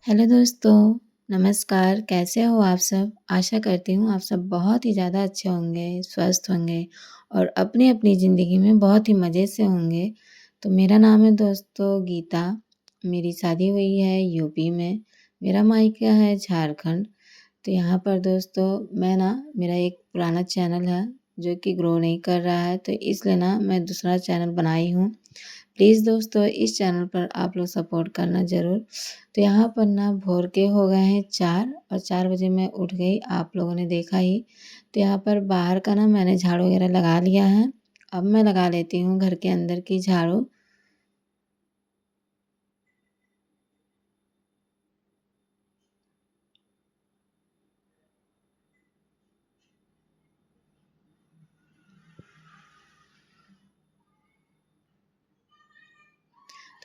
Hello दोस्तों, नमस्कार, कैसे हो आप सब? आशा करती हूँ आप सब बहुत ही ज़्यादा अच्छे होंगे, स्वस्थ होंगे और अपनी-अपनी ज़िंदगी में बहुत ही मज़े से होंगे। तो मेरा नाम है दोस्तों गीता, मेरी शादी हुई है यूपी में, मेरा मायका है झारखंड। तो यहाँ पर दोस्तों मैं ना मेरा एक पुराना चैनल है जो कि ग्रो नहीं कर रहा है, तो इसलिए ना मैं दूसरा चैनल बनाई हूँ। प्लीज़ दोस्तों इस चैनल पर आप लोग सपोर्ट करना ज़रूर। तो यहाँ पर ना भोर के हो गए हैं 4 और 4 बजे मैं उठ गई, आप लोगों ने देखा ही। तो यहाँ पर बाहर का ना मैंने झाड़ू वगैरह लगा लिया है। अब मैं लगा लेती हूँ घर के अंदर की झाड़ू।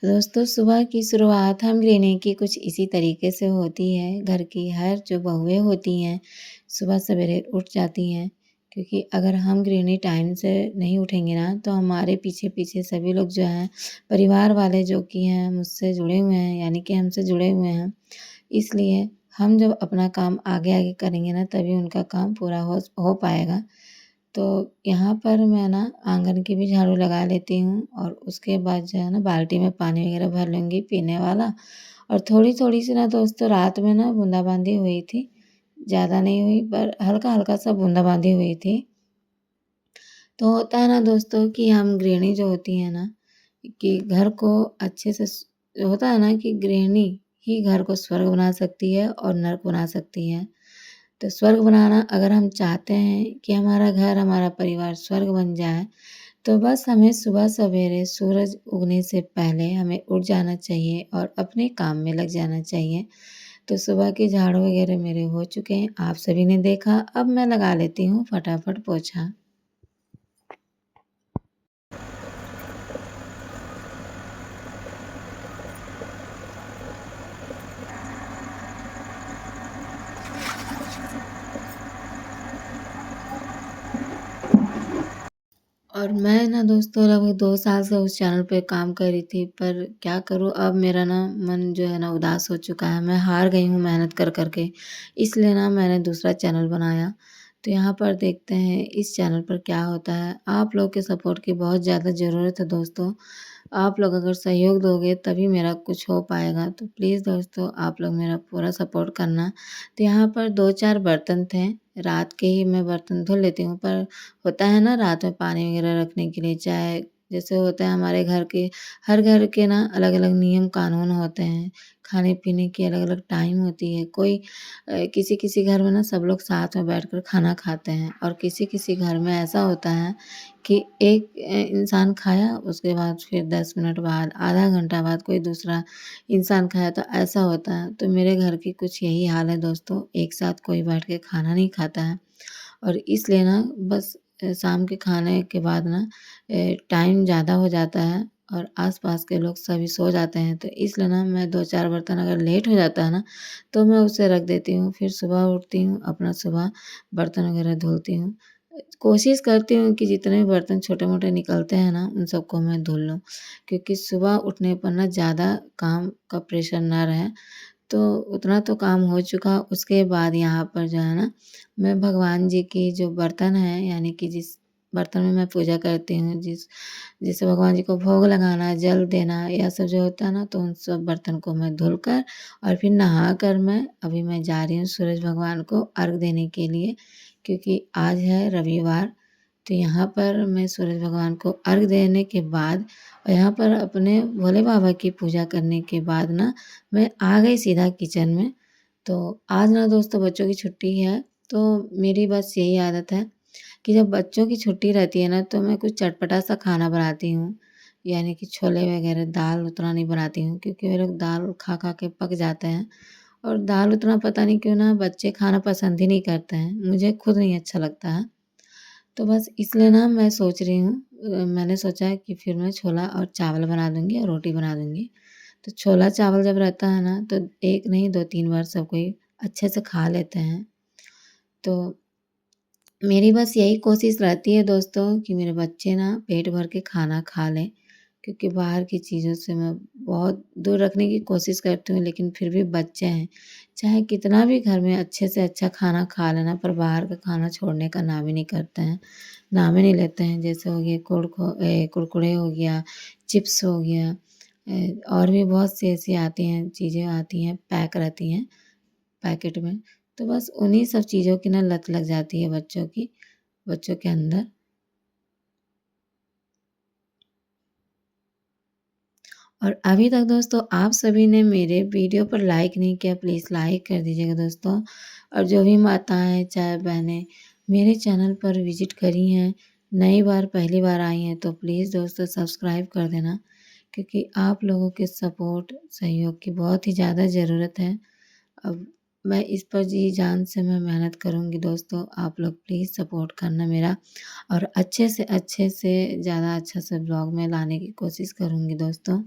तो दोस्तों सुबह की शुरुआत हम गृहिणी की कुछ इसी तरीके से होती है। घर की हर जो बहुएँ होती हैं, सुबह सवेरे उठ जाती हैं क्योंकि अगर हम गृहिणी टाइम से नहीं उठेंगे ना तो हमारे पीछे-पीछे सभी लोग जो हैं, परिवार वाले जो कि हैं मुझसे जुड़े हुए हैं यानी कि हमसे जुड़े हुए हैं। इसलिए हम जब अपना काम आगे-आगे करेंगे ना तभी उनका काम पूरा हो पाएगा। तो यहाँ पर मैं ना आँगन की भी झाड़ू लगा लेती हूँ और उसके बाद जो है ना बाल्टी में पानी वगैरह भर लूँगी पीने वाला और थोड़ी-थोड़ी सी ना दोस्तों रात में ना बूँदा-बांदी हुई थी। ज़्यादा नहीं हुई पर हल्का-हल्का सा बूँदा-बांदी हुई थी। तो होता है ना दोस्तों कि हम गृहिणी जो होती हैं ना कि घर को अच्छे से होता है ना कि गृहिणी ही घर को स्वर्ग बना सकती है और नर्क बना सकती है। तो स्वर्ग बनाना अगर हम चाहते हैं कि हमारा घर, हमारा परिवार स्वर्ग बन जाए, तो बस हमें सुबह सवेरे सूरज उगने से पहले हमें उठ जाना चाहिए और अपने काम में लग जाना चाहिए। तो सुबह के झाड़ू वगैरह मेरे हो चुके हैं, आप सभी ने देखा, अब मैं लगा लेती हूँ फटाफट पोछा। और मैं ना दोस्तों लगभग 2 साल से उस चैनल पे काम कर रही थी, पर क्या करूँ अब मेरा ना मन जो है ना उदास हो चुका है, मैं हार गई हूँ मेहनत कर के। इसलिए ना मैंने दूसरा चैनल बनाया। तो यहाँ पर देखते हैं इस चैनल पर क्या होता है। आप लोग के सपोर्ट की बहुत ज़्यादा ज़रूरत है दोस्तों। आप लोग अगर सहयोग दोगे तभी मेरा कुछ हो पाएगा। तो प्लीज़ दोस्तों आप लोग मेरा पूरा सपोर्ट करना। तो यहाँ पर 2-4 बर्तन थे, रात के ही मैं बर्तन धुल लेती हूँ पर होता है ना रात में पानी वगैरह रखने के लिए चाहे जैसे होता है हमारे घर के हर घर के ना अलग-अलग नियम कानून होते हैं। खाने-पीने की अलग-अलग टाइम होती है। कोई किसी-किसी घर में ना सब लोग साथ में बैठकर खाना खाते हैं और किसी-किसी घर में ऐसा होता है कि एक इंसान खाया उसके बाद फिर 10 मिनट बाद, आधा घंटा बाद कोई दूसरा इंसान खाया तो ऐसा होता है। तो मेरे घर की कुछ यही हाल है दोस्तों, एक साथ कोई बैठ के खाना नहीं खाता है। और इसलिए ना बस शाम के खाने के बाद ना टाइम ज़्यादा हो जाता है और आस-पास के लोग सभी सो जाते हैं, तो इसलिए ना मैं 2-4 बर्तन अगर लेट हो जाता है ना, तो मैं उसे रख देती हूँ। फिर सुबह उठती हूँ, अपना सुबह बर्तन वगैरह धुलती हूँ। कोशिश करती हूँ कि जितने भी बर्तन छोटे-मोटे निकलते हैं ना, उन सबको मैं धुल लूँ, क्योंकि सुबह उठने पर ना ज़्यादा काम का प्रेशर ना रहे। तो उतना तो काम हो चुका, उसके बाद यहाँ पर जो है ना, मैं भगवान जी की जो बर्तन हैं, यानी कि जिस बर्तन में मैं पूजा करती हूँ, जैसे भगवान जी को भोग लगाना, जल देना, यह सब जो होता है ना, तो उन सब बर्तन को मैं धुलकर और फिर नहाकर मैं जा रही हूँ सूरज भगवान को अर्घ देने के लिए, क्योंकि आज है रविवार। तो यहाँ पर मैं सूरज भगवान को अर्घ देने के बाद और यहाँ पर अपने भोले बाबा की पूजा करने के बाद ना मैं आ गई सीधा किचन में। तो आज ना दोस्तों बच्चों की छुट्टी है, तो मेरी बस यही आदत है कि जब बच्चों की छुट्टी रहती है ना, तो मैं कुछ चटपटा-सा खाना बनाती हूँ। यानी कि छोले वगैरह, दाल उतना नहीं बनाती हूँ क्योंकि वे लोग दाल खा-खा के पक जाते हैं और दाल उतना पता नहीं क्यों ना बच्चे खाना पसंद ही नहीं करते हैं। मुझे खुद नहीं अच्छा लगता है। तो बस इसलिए ना मैं सोच रही हूँ मैंने सोचा है कि फिर मैं छोला और चावल बना दूँगी और रोटी बना दूँगी। तो छोला-चावल जब रहता है ना, तो 1 नहीं 2-3 बार सब कोई अच्छे से खा लेते हैं। तो मेरी बस यही कोशिश रहती है दोस्तों कि मेरे बच्चे ना पेट भर के खाना खा लें, क्योंकि बाहर की चीज़ों से मैं बहुत दूर रखने की कोशिश करती हूँ, लेकिन फिर भी बच्चे हैं, चाहे कितना भी घर में अच्छे से अच्छा खाना खा लेना, पर बाहर का खाना छोड़ने का नाम ही नहीं करते हैं, नाम ही नहीं लेते हैं। जैसे हो गए कुरकुरे हो गया, चिप्स हो गया, और भी बहुत सी ऐसी आती हैं चीज़ें आती हैं, पैक रहती हैं पैकेट में, तो बस उन्हीं सब चीज़ों की ना लत लग जाती है बच्चों के अंदर। और अभी तक दोस्तों आप सभी ने मेरे वीडियो पर लाइक नहीं किया, प्लीज़ लाइक कर दीजिएगा दोस्तों। और जो भी माताएँ चाहे बहनें मेरे चैनल पर विज़िट करी हैं, नई बार पहली बार आई हैं, तो प्लीज़ दोस्तों सब्सक्राइब कर देना, क्योंकि आप लोगों के सपोर्ट सहयोग की बहुत ही ज़्यादा ज़रूरत है। अब मैं इस पर जी जान से मैं मेहनत करूँगी दोस्तों, आप लोग प्लीज़ सपोर्ट करना मेरा, और अच्छे से ज़्यादा अच्छा से ब्लॉग में लाने की कोशिश करूँगी दोस्तों।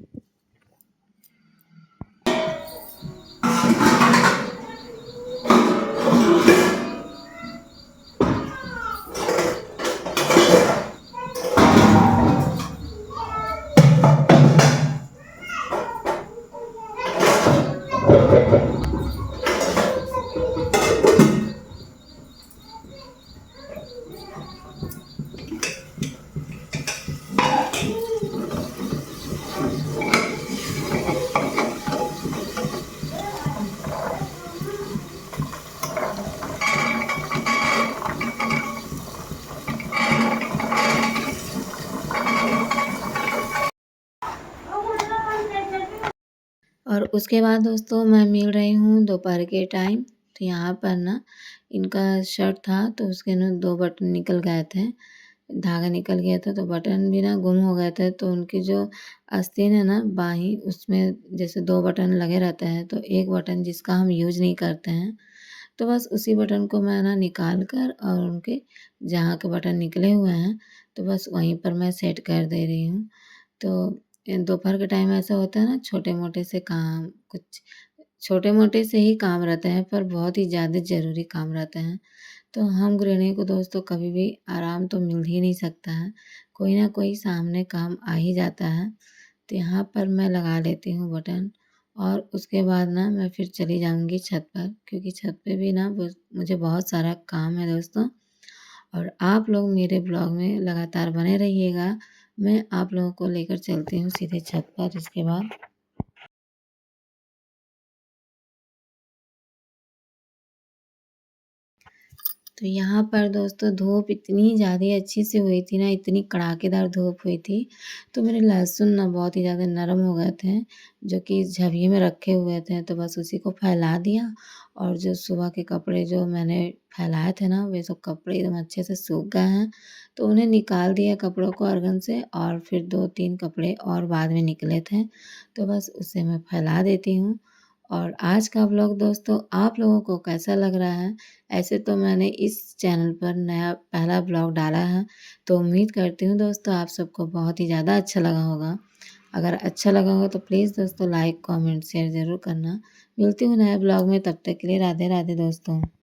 और उसके बाद दोस्तों मैं मिल रही हूँ दोपहर के टाइम, तो यहाँ पर ना इनका शर्ट था, तो उसके ना 2 बटन निकल गए थे, धागा निकल गया था, तो बटन भी ना गुम हो गए थे। तो उनकी जो आस्तीन है ना बाहीं, उसमें जैसे 2 बटन लगे रहते हैं, तो एक बटन जिसका हम यूज़ नहीं करते हैं, तो बस उसी बटन को मैं ना निकाल कर और उनके जहाँ के बटन निकले हुए हैं, तो बस वहीं पर मैं सेट कर दे रही हूँ। तो दोपहर के टाइम ऐसा होता है ना, छोटे-मोटे से काम कुछ छोटे-मोटे से ही काम रहते हैं, पर बहुत ही ज़्यादा ज़रूरी काम रहते हैं। तो हम गृहिणी को दोस्तों कभी भी आराम तो मिल ही नहीं सकता है, कोई ना कोई सामने काम आ ही जाता है। तो यहाँ पर मैं लगा लेती हूँ बटन, और उसके बाद ना मैं फिर चली जाऊँगी छत पर, क्योंकि छत पे भी ना मुझे बहुत सारा काम है दोस्तों। और आप लोग मेरे ब्लॉग में लगातार बने रहिएगा, मैं आप लोगों को लेकर चलती हूँ सीधे छत पर इसके बाद। तो यहाँ पर दोस्तों धूप इतनी ज़्यादा अच्छी से हुई थी ना, इतनी कड़ाकेदार धूप हुई थी, तो मेरे लहसुन ना बहुत ही ज़्यादा नरम हो गए थे, जो कि झविये में रखे हुए थे, तो बस उसी को फैला दिया। और जो सुबह के कपड़े जो मैंने फैलाए थे ना, वे सब कपड़े एकदम अच्छे से सूख गए हैं, तो उन्हें निकाल दिया कपड़ों को अर्गन से, और फिर 2-3 कपड़े और बाद में निकले थे, तो बस उसे मैं फैला देती हूँ। और आज का व्लॉग दोस्तों आप लोगों को कैसा लग रहा है? ऐसे तो मैंने इस चैनल पर नया पहला व्लॉग डाला है, तो उम्मीद करती हूँ दोस्तों आप सबको बहुत ही ज़्यादा अच्छा लगा होगा। अगर अच्छा लगा होगा तो प्लीज़ दोस्तों लाइक, कमेंट, शेयर ज़रूर करना। मिलती हूँ नए व्लॉग में, तब तक के लिए राधे राधे दोस्तों।